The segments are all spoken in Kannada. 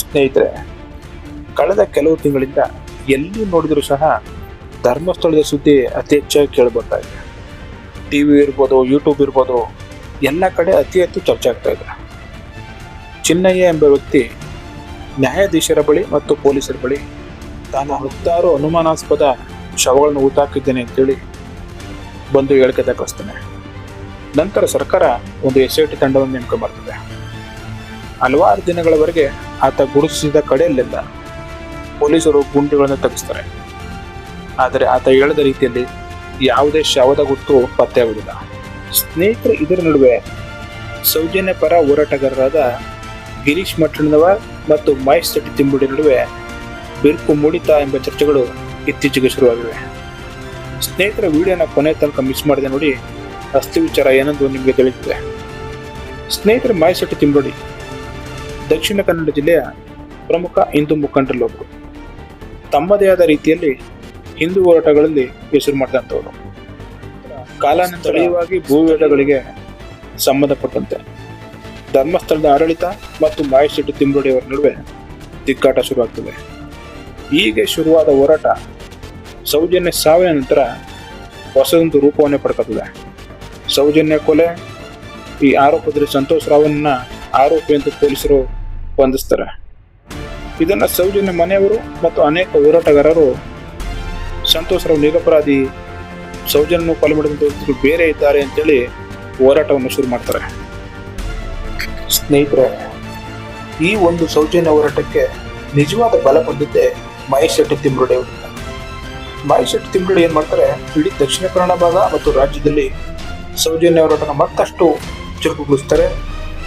ಸ್ನೇಹಿತರೆ, ಕಳೆದ ಕೆಲವು ತಿಂಗಳಿಂದ ಎಲ್ಲಿ ನೋಡಿದರೂ ಸಹ ಧರ್ಮಸ್ಥಳದ ಸುದ್ದಿ ಅತಿ ಹೆಚ್ಚಾಗಿ ಕೇಳಿಬರ್ತಾ ಇದೆ. ಟಿವಿ ಇರ್ಬೋದು, ಯೂಟ್ಯೂಬ್ ಇರ್ಬೋದು, ಎಲ್ಲ ಕಡೆ ಅತಿ ಹೆಚ್ಚು ಚರ್ಚೆ ಆಗ್ತಾ ಇದೆ. ಚಿನ್ನಯ್ಯ ಎಂಬ ವ್ಯಕ್ತಿ ನ್ಯಾಯಾಧೀಶರ ಬಳಿ ಮತ್ತು ಪೊಲೀಸರ ಬಳಿ ತಾನು 10 ಅನುಮಾನಾಸ್ಪದ ಶವಗಳನ್ನು ಹೂತಾಕಿದ್ದೇನೆ ಅಂತೇಳಿ ಬಂದು ಹೇಳಿಕೆ ದಾಖಲಿಸ್ತಾನೆ. ನಂತರ ಸರ್ಕಾರ ಒಂದು SIT ತಂಡವನ್ನು ನೇಮಕ ಮಾಡ್ತದೆ. ಹಲವಾರು ದಿನಗಳವರೆಗೆ ಆತ ಗುರುತಿಸಿದ ಕಡೆಯಲ್ಲೆಲ್ಲ ಪೊಲೀಸರು ಗುಂಡಿಗಳನ್ನು ತೆಗೆಸ್ತಾರೆ. ಆದರೆ ಆತ ಹೇಳಿದ ರೀತಿಯಲ್ಲಿ ಯಾವುದೇ ಶವದ ಗುರುತು ಪತ್ತೆಯಾಗುವುದಿಲ್ಲ. ಸ್ನೇಹಿತರೆ, ಇದರ ನಡುವೆ ಸೌಜನ್ಯ ಪರ ಹೋರಾಟಗಾರರಾದ ಗಿರೀಶ್ ಮಠಣ್ಣನವರ್ ಮತ್ತು ಮಹೇಶ್ ಶೆಟ್ಟಿ ತಿಂಬುಡಿ ನಡುವೆ ಬಿರುಕು ಮೂಡಿತಾ ಎಂಬ ಚರ್ಚೆಗಳು ಇತ್ತೀಚೆಗೆ ಶುರುವಾಗಿವೆ. ಸ್ನೇಹಿತರ, ವಿಡಿಯೋನ ಕೊನೆ ತನಕ ಮಿಸ್ ಮಾಡಿದೆ ನೋಡಿ, ಅಸ್ತಿ ವಿಚಾರ ಏನೆಂದು ನಿಮಗೆ ತಿಳಿದಿದೆ. ಸ್ನೇಹಿತರೆ, ಮಹೇಶ್ ಶೆಟ್ಟಿ ತಿಂಬುಡಿ ದಕ್ಷಿಣ ಕನ್ನಡ ಜಿಲ್ಲೆಯ ಪ್ರಮುಖ ಹಿಂದೂ ಮುಖಂಡರಲ್ಲೊಬ್ಬರು. ತಮ್ಮದೇ ಆದ ರೀತಿಯಲ್ಲಿ ಹಿಂದೂ ಹೋರಾಟಗಳಲ್ಲಿ ಹೆಸರು ಮಾಡಿದಂಥವರು. ಕಾಲಾನಂತರವಾಗಿ ಭೂವಿವಾದಗಳಿಗೆ ಸಂಬಂಧಪಟ್ಟಂತೆ ಧರ್ಮಸ್ಥಳದ ಆಡಳಿತ ಮತ್ತು ಮಹೇಶ್ ಶೆಟ್ಟಿ ತಿಂಬುಡಿ ಅವರ ನಡುವೆ ತಿಕ್ಕಾಟ ಶುರುವಾಗ್ತದೆ. ಹೀಗೆ ಶುರುವಾದ ಹೋರಾಟ ಸೌಜನ್ಯ ಸಾವಿನ ನಂತರ ಹೊಸದೊಂದು ರೂಪವನ್ನೇ ಪಡ್ಕೊತದೆ. ಸೌಜನ್ಯ ಕೊಲೆ ಈ ಆರೋಪದಲ್ಲಿ ಸಂತೋಷ್ ರಾವ್ನ ಆರೋಪಿ ಎಂದು ಪೊಲೀಸರು ಬಂಧಿಸ್ತಾರೆ. ಇದನ್ನ ಸೌಜನ್ಯ ಮನೆಯವರು ಮತ್ತು ಅನೇಕ ಹೋರಾಟಗಾರರು ಸಂತೋಷ್ ರಾವ್ ನಿರಪರಾಧಿ, ಸೌಜನ್ಯನು ಕೊಲೆ ಮಾಡಿದಂಥ ವ್ಯಕ್ತಿಗಳು ಬೇರೆ ಇದ್ದಾರೆ ಅಂತೇಳಿ ಹೋರಾಟವನ್ನು ಶುರು ಮಾಡ್ತಾರೆ. ಸ್ನೇಹಿತರೆ, ಈ ಒಂದು ಸೌಜನ್ಯ ಹೋರಾಟಕ್ಕೆ ನಿಜವಾದ ಬಲ ಬಂದಿದ್ದೆ ಮಹೇಶ್ ಶೆಟ್ಟಿ ತಿಂಬುಡಿ ಅವರಿಂದ. ಮಹೇಶ್ ಶೆಟ್ಟಿ ತಿಂಬುಡಿ ಏನ್ ಮಾಡ್ತಾರೆ, ಇಡೀ ದಕ್ಷಿಣ ಕನ್ನಡ ಭಾಗ ಮತ್ತು ರಾಜ್ಯದಲ್ಲಿ ಸೌಜನ್ಯ ಹೋರಾಟನ ಮತ್ತಷ್ಟು ಚುರುಕುಗೊಳಿಸ್ತಾರೆ.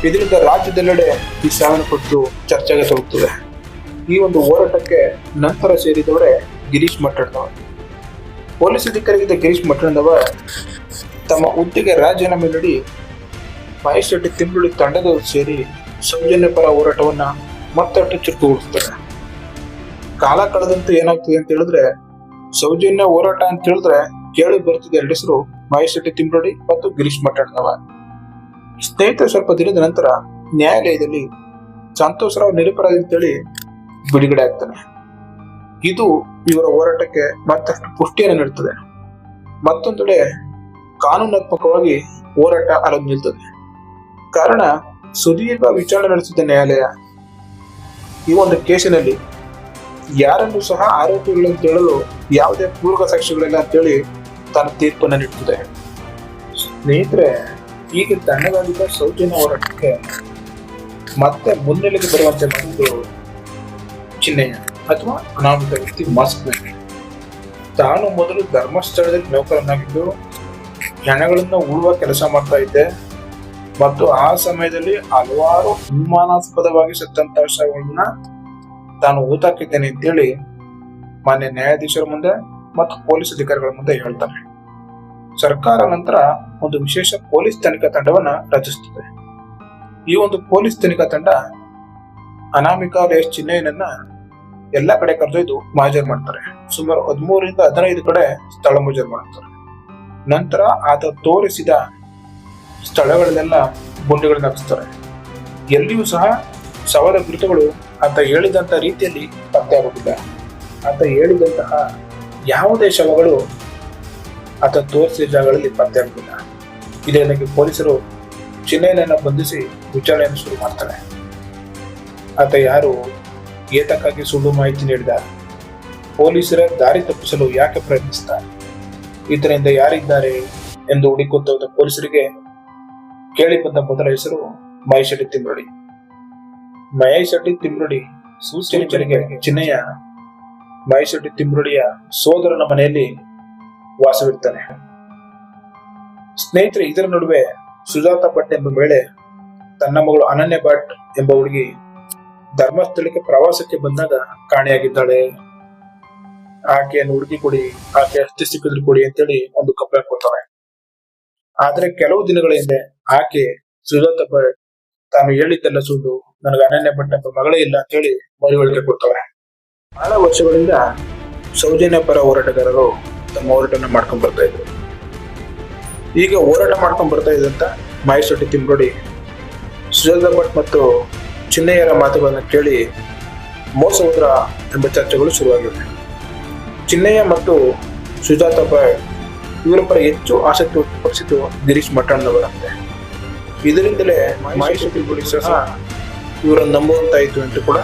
ಇದರಿಂದ ರಾಜ್ಯದೆಲ್ಲೆಡೆ ಈ ಸಾವಿನ ಕುರಿತು ಚರ್ಚೆಗೆ ಹೋಗುತ್ತದೆ. ಈ ಒಂದು ಹೋರಾಟಕ್ಕೆ ನಂತರ ಸೇರಿದವರೇ ಗಿರೀಶ್ ಮಠಣ್ಣನವರ್. ಪೊಲೀಸ್ ಅಧಿಕಾರಿಯಾಗಿದ್ದ ಗಿರೀಶ್ ಮಠಣ್ಣನವರ್ ತಮ್ಮ ಹುದ್ದೆಗೆ ರಾಜೀನಾಮೆ ನೀಡಿ ಮಹೇಶ್ ಶೆಟ್ಟಿ ತಿಂಬುಡಿ ತಂಡದವರು ಸೇರಿ ಸೌಜನ್ಯ ಪರ ಹೋರಾಟವನ್ನ ಮತ್ತಷ್ಟು ಚುರುಕುಗೊಳಿಸ್ತಾರೆ. ಕಾಲ ಕಳೆದಂತೆ ಏನಾಗ್ತದೆ ಅಂತ ಹೇಳಿದ್ರೆ, ಸೌಜನ್ಯ ಹೋರಾಟ ಅಂತ ಹೇಳಿದ್ರೆ ಕೇಳಿ ಬರ್ತಿದೆ ಎರಡು ಹೆಸರು, ಮಹೇಶ್ ಶೆಟ್ಟಿ ತಿಂಬುಡಿ ಮತ್ತು ಗಿರೀಶ್ ಮಠಣ್ಣನವರ್. ಸ್ನೇಹಿತರು, ಸ್ವಲ್ಪ ದಿನದ ನಂತರ ನ್ಯಾಯಾಲಯದಲ್ಲಿ ಸಂತೋಷ್ ರಾವ್ ನಿರಪರಾಧಿ ಅಂತೇಳಿ ಬಿಡುಗಡೆ ಆಗ್ತಾನೆ. ಇದು ಇವರ ಹೋರಾಟಕ್ಕೆ ಮತ್ತಷ್ಟು ಪುಷ್ಟಿಯನ್ನು ನೀಡುತ್ತದೆ. ಮತ್ತೊಂದೆಡೆ ಕಾನೂನಾತ್ಮಕವಾಗಿ ಹೋರಾಟ ಅಲ್ಲದು ನಿಲ್ತದೆ. ಕಾರಣ, ಸುದೀರ್ಘ ವಿಚಾರಣೆ ನಡೆಸಿದ ನ್ಯಾಯಾಲಯ ಈ ಒಂದು ಕೇಸಿನಲ್ಲಿ ಯಾರನ್ನು ಸಹ ಆರೋಪಿಗಳಂತ ಹೇಳಲು ಯಾವುದೇ ಪೂರ್ವ ಸಾಕ್ಷಿಗಳಿಲ್ಲ ಅಂತೇಳಿ ತನ್ನ ತೀರ್ಪನ್ನು ನೀಡುತ್ತದೆ. ಸ್ನೇಹಿತರೆ, ಈಗ ತಣ್ಣಗಾಗಿದ್ದ ಸೌಜನ್ಯ ಹೋರಾಟಕ್ಕೆ ಮತ್ತೆ ಮುನ್ನೆಲೆಗೆ ಬರುವಂತೆ ಮಾಡಿದ್ದು ಚಿನ್ನಯ್ಯ ಅಥವಾ ಅನಾಮಿಕ ವ್ಯಕ್ತಿ ಮಾಸ್ಕ್ ಮ್ಯಾನ್. ತಾನು ಮೊದಲು ಧರ್ಮಸ್ಥಳದಲ್ಲಿ ನೌಕರನಾಗಿದ್ದು ಹೆಣಗಳನ್ನು ಉಳುವ ಕೆಲಸ ಮಾಡ್ತಾ ಇದ್ದೆ ಮತ್ತು ಆ ಸಮಯದಲ್ಲಿ ಹಲವಾರು ಅನುಮಾನಾಸ್ಪದವಾಗಿ ಸತ್ತಂತಹ ಶವಗಳನ್ನ ತಾನು ಹೂತಾಕಿದ್ದೇನೆ ಅಂತೇಳಿ ಮಾನ್ಯ ನ್ಯಾಯಾಧೀಶರ ಮುಂದೆ ಮತ್ತು ಪೊಲೀಸ್ ಅಧಿಕಾರಿಗಳ ಮುಂದೆ ಹೇಳ್ತಾನೆ. ಸರ್ಕಾರ ನಂತರ ಒಂದು ವಿಶೇಷ ಪೊಲೀಸ್ ತನಿಖಾ ತಂಡವನ್ನ ರಚಿಸುತ್ತದೆ. ಈ ಒಂದು ಪೊಲೀಸ್ ತನಿಖಾ ತಂಡ ಅನಾಮಿಕಾ ಎಸ್ ಚಿನ್ನಯ್ಯನನ್ನ ಎಲ್ಲ ಕಡೆ ಕರೆದೊಯ್ದು ಮಹಜರ್ ಮಾಡ್ತಾರೆ. ಸುಮಾರು 13 ರಿಂದ 15 ಕಡೆ ಸ್ಥಳ ಮಹಜರ್ ಮಾಡ್ತಾರೆ. ನಂತರ ಆತ ತೋರಿಸಿದ ಸ್ಥಳಗಳಲ್ಲೆಲ್ಲ ಗುಂಡಿಗಳನ್ನ ಹಾಕಿಸ್ತಾರೆ. ಎಲ್ಲಿಯೂ ಸಹ ಶವದ ಗುರುತುಗಳು ಆತ ಹೇಳಿದಂತ ರೀತಿಯಲ್ಲಿ ಪತ್ತೆ ಆಗುತ್ತಿಲ್ಲ. ಆತ ಹೇಳಿದಂತಹ ಯಾವುದೇ ಶವಗಳು ಆತ ತೋರಿಸಿದ ಜಾಗಗಳಲ್ಲಿ ಪತ್ತೆ ಆಗುತ್ತಿಲ್ಲ. ಇದರಿಂದಾಗಿ ಪೊಲೀಸರು ಚಿನ್ನಯ್ಯನನ್ನ ಬಂಧಿಸಿ ವಿಚಾರಣೆಯನ್ನು ಶುರು ಮಾಡ್ತಾರೆ. ಆತ ಯಾರು, ಏತಕ್ಕಾಗಿ ಸುಳ್ಳು ಮಾಹಿತಿ ನೀಡಿದ, ಪೊಲೀಸರ ದಾರಿ ತಪ್ಪಿಸಲು ಯಾಕೆ ಪ್ರಯತ್ನಿಸಿದ, ಇದರಿಂದ ಯಾರಿದ್ದಾರೆ ಎಂದು ಹುಡುಕುತ್ತಾ ಹೋದ ಪೊಲೀಸರಿಗೆ ಕೇಳಿ ಬಂದ ಮೊದಲ ಹೆಸರು ಮಹೇಶ್ ಶೆಟ್ಟಿ ತಿಂಬುಡಿ. ಮಹೇಶ್ ಶೆಟ್ಟಿ ತಿಂಬುಡಿ ಸೂಚನೆ ಮೇರೆಗೆ ಚಿನ್ನಯ್ಯ ಮಹೇಶ್ ಶೆಟ್ಟಿ ತಿಂಬುಡಿಯ ಸೋದರನ ಮನೆಯಲ್ಲಿ ವಾಸವಿರ್ತಾನೆ. ಸ್ನೇಹಿತರೆ, ಇದರ ನಡುವೆ ಸುಜಾತ ಭಟ್ ಎಂಬ ಮಹಿಳೆ ತನ್ನ ಮಗಳು ಅನನ್ಯ ಭಟ್ ಎಂಬ ಹುಡುಗಿ ಧರ್ಮಸ್ಥಳಕ್ಕೆ ಪ್ರವಾಸಕ್ಕೆ ಬಂದಾಗ ಕಾಣೆಯಾಗಿದ್ದಾಳೆ. ಆಕೆಯನ್ನು ಹುಡುಕಿ ಕೊಡಿ, ಆಕೆ ಅಸ್ಥಿ ಸಿಕ್ಕಿದ್ರು ಕೊಡಿ ಅಂತೇಳಿ ಒಂದು ಕಂಪ್ಲೇಂಟ್ ಕೊಡ್ತಾಳೆ. ಆದ್ರೆ ಕೆಲವು ದಿನಗಳ ಹಿಂದೆ ಆಕೆ ಸುಜಾತ ಭಟ್ ತಾನು ಹೇಳಿದ್ದೆಲ್ಲ ಸುಳ್ಳು, ನನಗೆ ಅನನ್ಯ ಭಟ್ ಎಂಬ ಮಗಳೇ ಇಲ್ಲ ಅಂತೇಳಿ ಮರುವಳಿಕೆ ಕೊಡ್ತಾಳೆ. ಬಹಳ ವರ್ಷಗಳಿಂದ ಸೌಜನ್ಯ ಪರ ಹೋರಾಟಗಾರರು ತಮ್ಮ ಹೋರಾಟನ ಮಾಡ್ಕೊಂಡ್ ಬರ್ತಾ ಇದ್ರು. ಈಗ ಹೋರಾಟ ಮಾಡ್ಕೊಂಡ್ ಬರ್ತಾ ಇದ್ದಂತ ಮಹೇಶ್ ಶೆಟ್ಟಿ ತಿಂಬುಡಿ ಸುಜಾತ ಭಟ್ ಮತ್ತು ಚಿನ್ನಯ್ಯರ ಮಾತುಗಳನ್ನ ಕೇಳಿ ಮೋಸ ಹೋದ್ರ ಎಂಬ ಚರ್ಚೆಗಳು ಶುರುವಾಗಿವೆ. ಚಿನ್ನಯ್ಯ ಮತ್ತು ಸುಜಾತ ಬಾಯ್ ಇವರ ಪರ ಹೆಚ್ಚು ಆಸಕ್ತಿ ವ್ಯಕ್ತಪಡಿಸಿದ್ದು ಗಿರೀಶ್ ಮಠಣ್ಣವರಂತೆ. ಇದರಿಂದಲೇ ಮಹೇಶ್ ತಿಳ್ಗುಡಿ ಸಹ ಇವರನ್ನು ನಂಬುವಂತಾಯಿತು ಅಂತ ಕೂಡ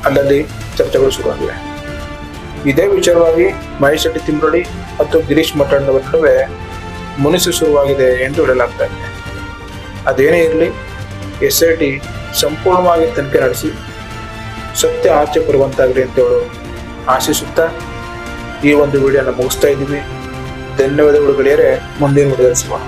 ಅಲ್ಲಲ್ಲಿ ಚರ್ಚೆಗಳು ಶುರುವಾಗಿವೆ. ಇದೇ ವಿಚಾರವಾಗಿ ಮಹೇಶ್ ಶೆಟ್ಟಿ ತಿಮ್ರಡಿ ಮತ್ತು ಗಿರೀಶ್ ಮಠಣ್ಣವರ ನಡುವೆ ಮುನಿಸು ಶುರುವಾಗಿದೆ ಎಂದು ಹೇಳಲಾಗ್ತಾ ಇದೆ. ಅದೇನೇ ಇರಲಿ, SIT ಸಂಪೂರ್ಣವಾಗಿ ತನಿಖೆ ನಡೆಸಿ ಸತ್ಯ ಆಚೆ ಬರುವಂತಾಗಲಿ ಅಂತ ಹೇಳು ಆಶಿಸುತ್ತಾ ಈ ಒಂದು ವಿಡಿಯೋನ ಮುಗಿಸ್ತಾ ಇದ್ದೀವಿ. ಧನ್ಯವಾದಗಳು ಗೆಳೆಯರೆ. ಮುಂದಿನ ವಿಡಿಯೋದಲ್ಲಿ ಸಿಗೋಣ.